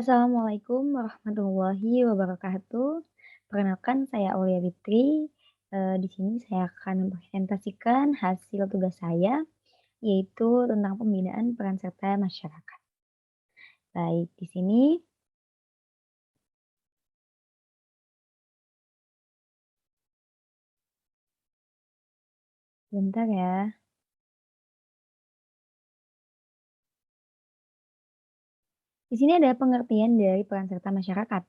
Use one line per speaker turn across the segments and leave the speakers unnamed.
Assalamualaikum warahmatullahi wabarakatuh. Perkenalkan saya Aulia Fitri, di sini saya akan mempresentasikan hasil tugas saya, yaitu tentang pembinaan peran serta masyarakat. Baik, di sini sebentar ya. Di sini ada pengertian dari peran serta masyarakat.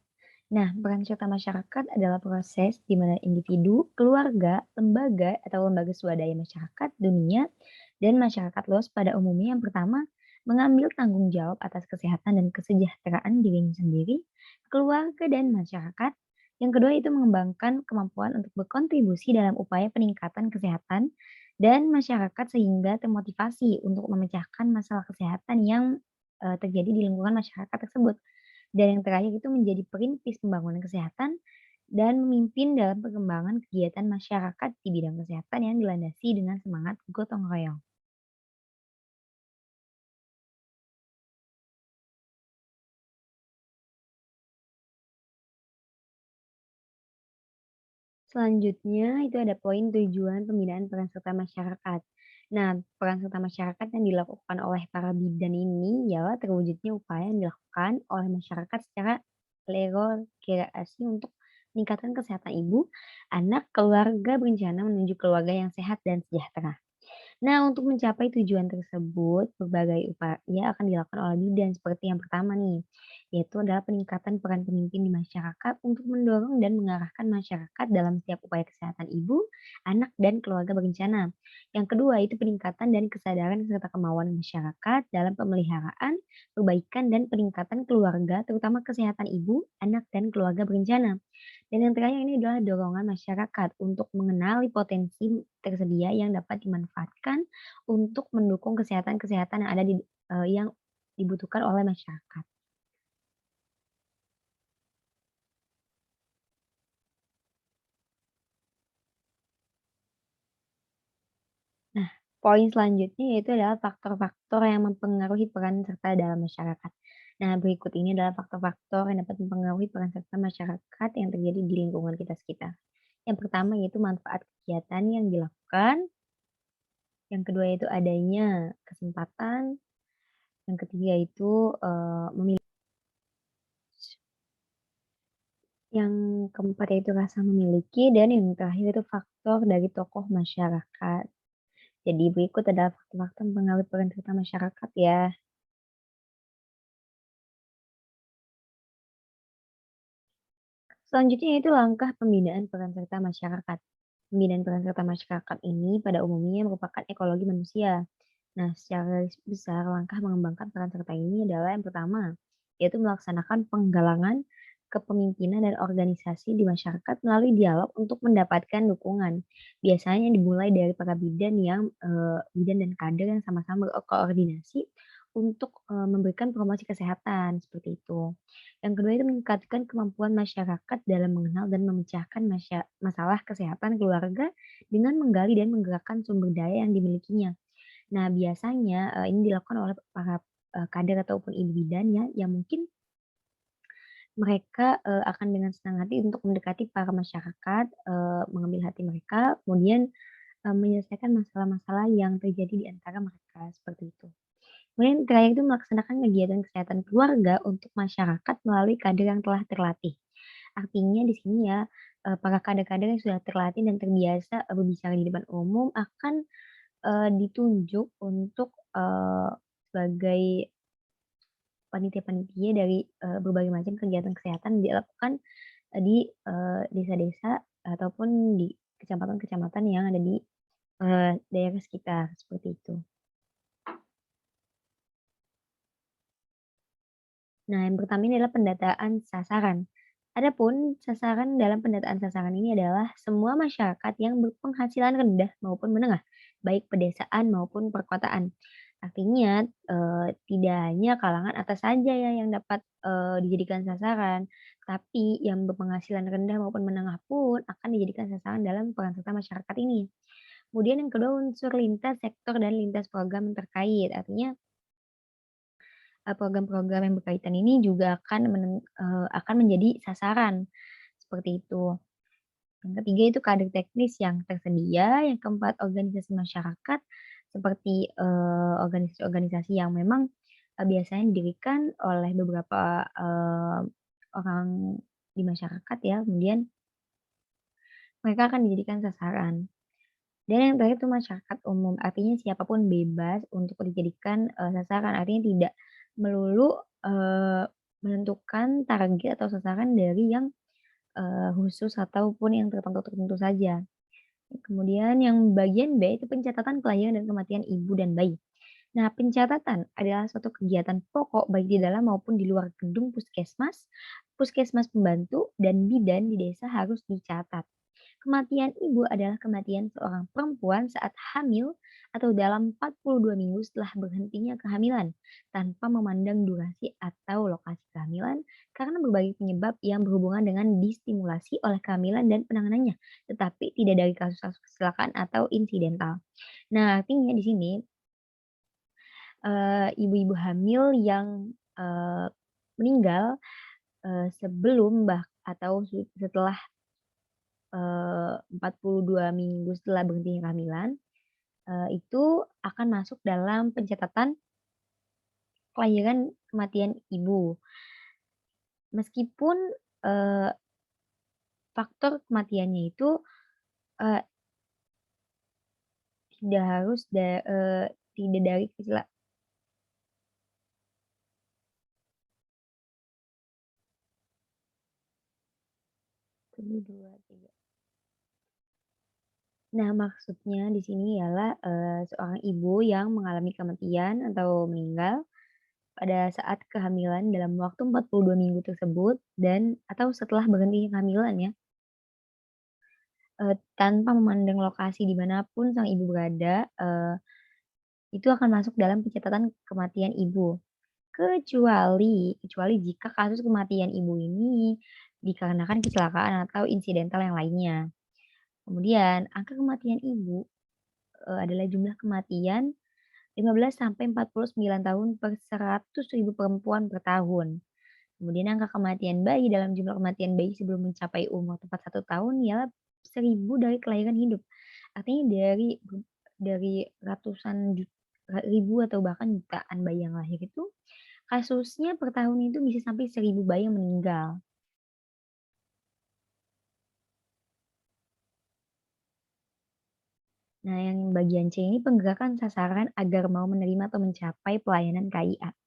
Nah, peran serta masyarakat adalah proses di mana individu, keluarga, lembaga, atau lembaga swadaya masyarakat, dunia, dan masyarakat luas pada umumnya yang pertama mengambil tanggung jawab atas kesehatan dan kesejahteraan dirinya sendiri, keluarga, dan masyarakat. Yang kedua itu mengembangkan kemampuan untuk berkontribusi dalam upaya peningkatan kesehatan dan masyarakat sehingga termotivasi untuk memecahkan masalah kesehatan yang terjadi di lingkungan masyarakat tersebut. Dan yang terakhir itu menjadi perintis pembangunan kesehatan dan memimpin dalam perkembangan kegiatan masyarakat di bidang kesehatan yang dilandasi dengan semangat gotong royong. Selanjutnya itu ada poin tujuan pembinaan peran serta masyarakat. Nah, peran serta masyarakat yang dilakukan oleh para bidan ini ialah terwujudnya upaya yang dilakukan oleh masyarakat secara kreasi untuk meningkatkan kesehatan ibu, anak, keluarga berencana menuju keluarga yang sehat dan sejahtera. Nah, untuk mencapai tujuan tersebut, berbagai upaya akan dilakukan oleh bidan seperti yang pertama nih, yaitu adalah peningkatan peran pemimpin di masyarakat untuk mendorong dan mengarahkan masyarakat dalam setiap upaya kesehatan ibu, anak, dan keluarga berencana. Yang kedua, itu peningkatan dan kesadaran serta kemauan masyarakat dalam pemeliharaan, perbaikan, dan peningkatan keluarga, terutama kesehatan ibu, anak, dan keluarga berencana. Dan yang terakhir ini adalah dorongan masyarakat untuk mengenali potensi tersedia yang dapat dimanfaatkan untuk mendukung kesehatan-kesehatan yang ada yang dibutuhkan oleh masyarakat. Nah, poin selanjutnya yaitu adalah faktor-faktor yang mempengaruhi peran serta dalam masyarakat. Nah, berikut ini adalah faktor-faktor yang dapat mempengaruhi peran serta masyarakat yang terjadi di lingkungan kita sekitar. Yang pertama yaitu manfaat kegiatan yang dilakukan, yang kedua yaitu adanya kesempatan, yang ketiga itu, yang keempat yaitu rasa memiliki, dan yang terakhir itu faktor dari tokoh masyarakat. Jadi berikut adalah faktor-faktor mempengaruhi peran serta masyarakat ya. Selanjutnya yaitu langkah pembinaan peran serta masyarakat. Pembinaan peran serta masyarakat ini pada umumnya merupakan ekologi manusia. Nah, secara garis besar langkah mengembangkan peran serta ini adalah yang pertama, yaitu melaksanakan penggalangan kepemimpinan dan organisasi di masyarakat melalui dialog untuk mendapatkan dukungan. Biasanya dimulai dari para bidan bidan dan kader yang sama-sama berkoordinasi untuk memberikan promosi kesehatan seperti itu. Yang kedua itu meningkatkan kemampuan masyarakat dalam mengenal dan memecahkan masalah kesehatan keluarga dengan menggali dan menggerakkan sumber daya yang dimilikinya. Nah, biasanya, ini dilakukan oleh para, kader ataupun ibu bidan ya, yang mungkin mereka, akan dengan senang hati untuk mendekati para masyarakat, mengambil hati mereka, kemudian, menyelesaikan masalah-masalah yang terjadi di antara mereka, seperti itu. Kemudian terakhir itu melaksanakan kegiatan kesehatan keluarga untuk masyarakat melalui kader yang telah terlatih. Artinya di sini ya, para kader-kader yang sudah terlatih dan terbiasa, berbicara di depan umum akan, ditunjuk untuk, sebagai panitia-panitia dari, berbagai macam kegiatan kesehatan dilakukan, di, desa-desa ataupun di kecamatan-kecamatan yang ada di, daerah sekitar, seperti itu. Nah, yang pertama ini adalah pendataan sasaran. Adapun sasaran dalam pendataan sasaran ini adalah semua masyarakat yang berpenghasilan rendah maupun menengah, baik pedesaan maupun perkotaan. Artinya, tidak hanya kalangan atas saja ya yang dapat, dijadikan sasaran, tapi yang berpenghasilan rendah maupun menengah pun akan dijadikan sasaran dalam peran serta masyarakat ini. Kemudian yang kedua unsur lintas sektor dan lintas program yang terkait, artinya program-program yang berkaitan ini juga akan menjadi sasaran, seperti itu. Yang ketiga itu kader teknis yang tersedia, yang keempat organisasi masyarakat seperti, organisasi-organisasi yang memang, biasanya didirikan oleh beberapa, orang di masyarakat ya, kemudian mereka akan dijadikan sasaran. Dan yang terakhir itu masyarakat umum, artinya siapapun bebas untuk dijadikan, sasaran, artinya tidak melulu, menentukan target atau sasaran dari yang, khusus ataupun yang tertentu-tertentu saja. Kemudian yang bagian B itu pencatatan kelahiran dan kematian ibu dan bayi. Nah, pencatatan adalah suatu kegiatan pokok baik di dalam maupun di luar gedung puskesmas, puskesmas pembantu, dan bidan di desa harus dicatat. Kematian ibu adalah kematian seorang perempuan saat hamil atau dalam 42 minggu setelah berhentinya kehamilan, tanpa memandang durasi atau lokasi kehamilan karena berbagai penyebab yang berhubungan dengan distimulasi oleh kehamilan dan penanganannya, tetapi tidak dari kasus-kasus kecelakaan atau insidental. Nah, artinya di sini ibu-ibu hamil yang, meninggal, sebelum atau setelah 42 minggu setelah berhentinya kehamilan, itu akan masuk dalam pencatatan kelahiran kematian ibu. Meskipun, eee, faktor kematiannya itu, eee, tidak harus tidak dari 1, 2, 3. Nah, maksudnya di sini ialah, seorang ibu yang mengalami kematian atau meninggal pada saat kehamilan dalam waktu 42 minggu tersebut dan atau setelah berhentinya kehamilan ya, tanpa memandang lokasi di mana pun sang ibu berada, itu akan masuk dalam pencatatan kematian ibu. Kecuali kecuali jika kasus kematian ibu ini dikarenakan kecelakaan atau insidental yang lainnya. Kemudian angka kematian ibu, adalah jumlah kematian 15 sampai 49 tahun per 100.000 perempuan per tahun. Kemudian angka kematian bayi dalam jumlah kematian bayi sebelum mencapai umur tepat 1 tahun ialah 1.000 dari kelahiran hidup. Artinya dari ratusan ribu atau bahkan jutaan bayi yang lahir itu, kasusnya per tahun itu bisa sampai 1.000 bayi yang meninggal. Nah, yang bagian C ini penggerakan sasaran agar mau menerima atau mencapai pelayanan KIA.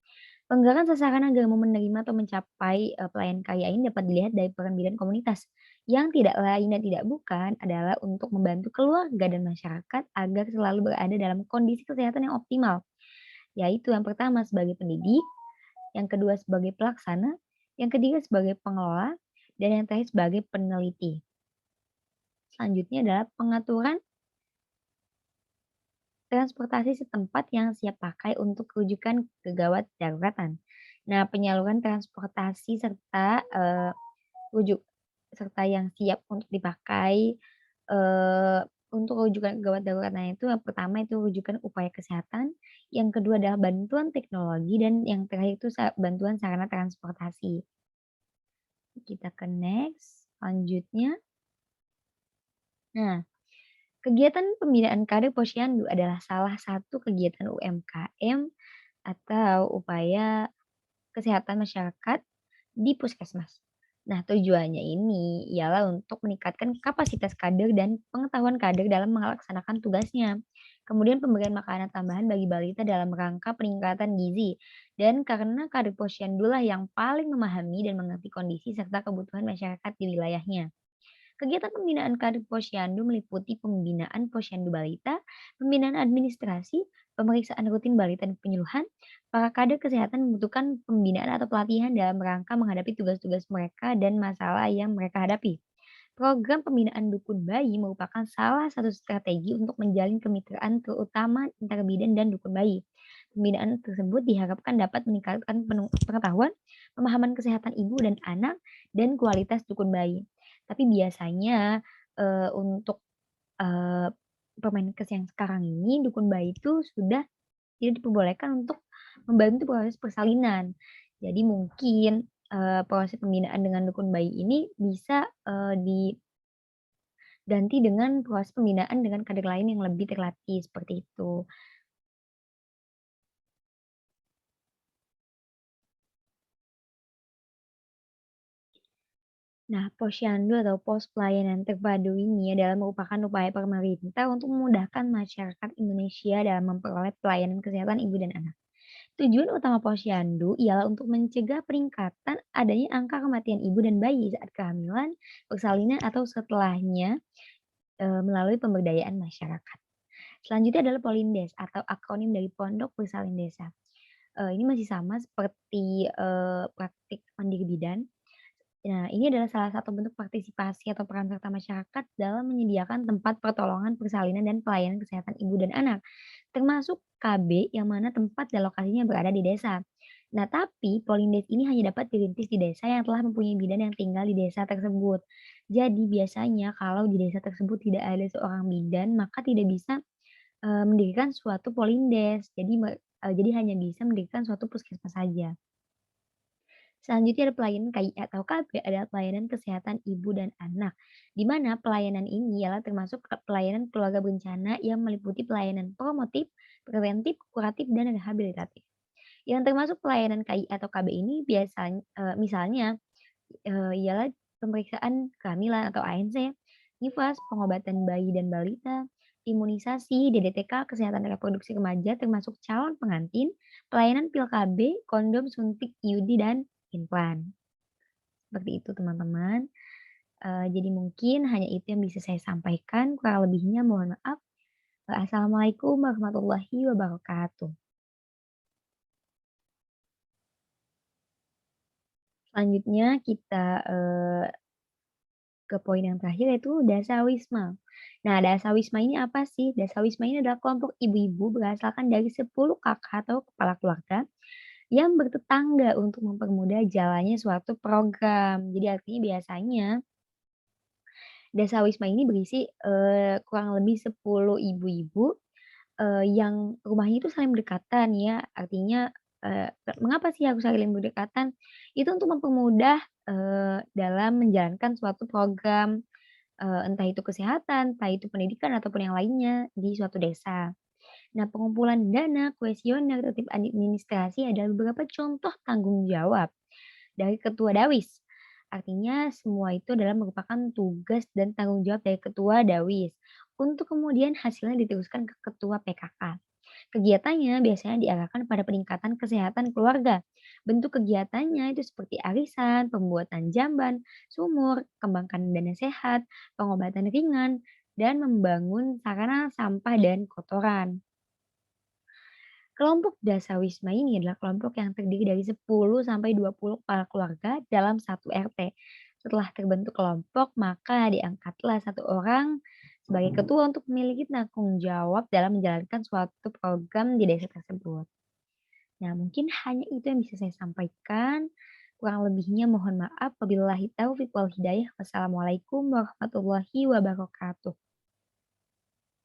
Penggerakan sasaran agar mau menerima atau mencapai, pelayanan KIA ini dapat dilihat dari peran bidan komunitas, yang tidak lain dan tidak bukan adalah untuk membantu keluarga dan masyarakat agar selalu berada dalam kondisi kesehatan yang optimal, yaitu yang pertama sebagai pendidik, yang kedua sebagai pelaksana, yang ketiga sebagai pengelola, dan yang terakhir sebagai peneliti. Selanjutnya adalah pengaturan transportasi setempat yang siap pakai untuk rujukan kegawat daruratan. Nah, penyaluran transportasi rujuk serta yang siap untuk dipakai, eee, untuk rujukan gawat daruratnya itu yang pertama itu rujukan upaya kesehatan, yang kedua adalah bantuan teknologi, dan yang terakhir itu bantuan sarana transportasi. Kita ke next, selanjutnya. Nah, kegiatan pembinaan kader posyandu adalah salah satu kegiatan UMKM atau upaya kesehatan masyarakat di puskesmas. Nah, tujuannya ini ialah untuk meningkatkan kapasitas kader dan pengetahuan kader dalam melaksanakan tugasnya. Kemudian pemberian makanan tambahan bagi balita dalam rangka peningkatan gizi. Dan karena kader posyandu lah yang paling memahami dan mengerti kondisi serta kebutuhan masyarakat di wilayahnya. Kegiatan pembinaan kader posyandu meliputi pembinaan posyandu balita, pembinaan administrasi, pemeriksaan rutin balita dan penyuluhan. Para kader kesehatan membutuhkan pembinaan atau pelatihan dalam rangka menghadapi tugas-tugas mereka dan masalah yang mereka hadapi. Program pembinaan dukun bayi merupakan salah satu strategi untuk menjalin kemitraan terutama antara bidan dan dukun bayi. Pembinaan tersebut diharapkan dapat meningkatkan pengetahuan, pemahaman kesehatan ibu dan anak, dan kualitas dukun bayi. Tapi biasanya, untuk, Permenkes yang sekarang ini, dukun bayi itu sudah tidak diperbolehkan untuk membantu proses persalinan. Jadi mungkin, proses pembinaan dengan dukun bayi ini bisa, diganti dengan proses pembinaan dengan kader lain yang lebih terlatih, seperti itu. Nah, posyandu atau pos pelayanan terpadu ini adalah merupakan upaya pemerintah untuk memudahkan masyarakat Indonesia dalam memperoleh pelayanan kesehatan ibu dan anak. Tujuan utama posyandu ialah untuk mencegah peningkatan adanya angka kematian ibu dan bayi saat kehamilan, persalinan, atau setelahnya melalui pemberdayaan masyarakat. Selanjutnya adalah Polindes atau akronim dari Pondok Bersalin Desa. Ini masih sama seperti, praktik mandiri bidan. Nah, ini adalah salah satu bentuk partisipasi atau peran serta masyarakat dalam menyediakan tempat pertolongan persalinan dan pelayanan kesehatan ibu dan anak, termasuk KB yang mana tempat dan lokasinya berada di desa. Nah, tapi Polindes ini hanya dapat dirintis di desa yang telah mempunyai bidan yang tinggal di desa tersebut. Jadi biasanya kalau di desa tersebut tidak ada seorang bidan, maka tidak bisa, mendirikan suatu Polindes. Jadi hanya bisa mendirikan suatu puskesmas saja. Selanjutnya ada pelayanan KI atau KB adalah pelayanan kesehatan ibu dan anak, di mana pelayanan ini ialah termasuk pelayanan keluarga berencana yang meliputi pelayanan promotif, preventif, kuratif, dan rehabilitatif. Yang termasuk pelayanan KI atau KB ini biasanya misalnya, ialah pemeriksaan kehamilan atau ANC, nifas, pengobatan bayi dan balita, imunisasi, DDTK, kesehatan reproduksi remaja termasuk calon pengantin, pelayanan pil KB, kondom, suntik, IUD, dan implan. Seperti itu teman-teman. Jadi mungkin hanya itu yang bisa saya sampaikan, kurang lebihnya mohon maaf. Assalamualaikum warahmatullahi wabarakatuh. Selanjutnya kita, ke poin yang terakhir yaitu dasawisma. Nah, dasawisma ini apa sih? Dasawisma ini adalah kelompok ibu-ibu berasalkan dari 10 kakak atau kepala keluarga yang bertetangga untuk mempermudah jalannya suatu program. Jadi artinya biasanya dasawisma ini berisi, kurang lebih 10 ibu-ibu, yang rumahnya itu saling berdekatan ya. Artinya, mengapa sih harus saling berdekatan? Itu untuk mempermudah, dalam menjalankan suatu program, entah itu kesehatan, entah itu pendidikan, ataupun yang lainnya di suatu desa. Nah, pengumpulan dana, kuesioner, tertib administrasi adalah beberapa contoh tanggung jawab dari ketua Dawis. Artinya semua itu adalah merupakan tugas dan tanggung jawab dari ketua Dawis untuk kemudian hasilnya diteruskan ke ketua PKK. Kegiatannya biasanya diarahkan pada peningkatan kesehatan keluarga. Bentuk kegiatannya itu seperti arisan, pembuatan jamban, sumur, kembangkan dana sehat, pengobatan ringan, dan membangun sarana sampah dan kotoran. Kelompok dasawisma ini adalah kelompok yang terdiri dari 10 sampai 20 kepala keluarga dalam satu RT. Setelah terbentuk kelompok, maka diangkatlah satu orang sebagai ketua untuk memiliki tanggung jawab dalam menjalankan suatu program di desa tersebut. Nah, mungkin hanya itu yang bisa saya sampaikan. Kurang lebihnya mohon maaf. Wabillahi taufiq wal hidayah. Wassalamualaikum warahmatullahi wabarakatuh.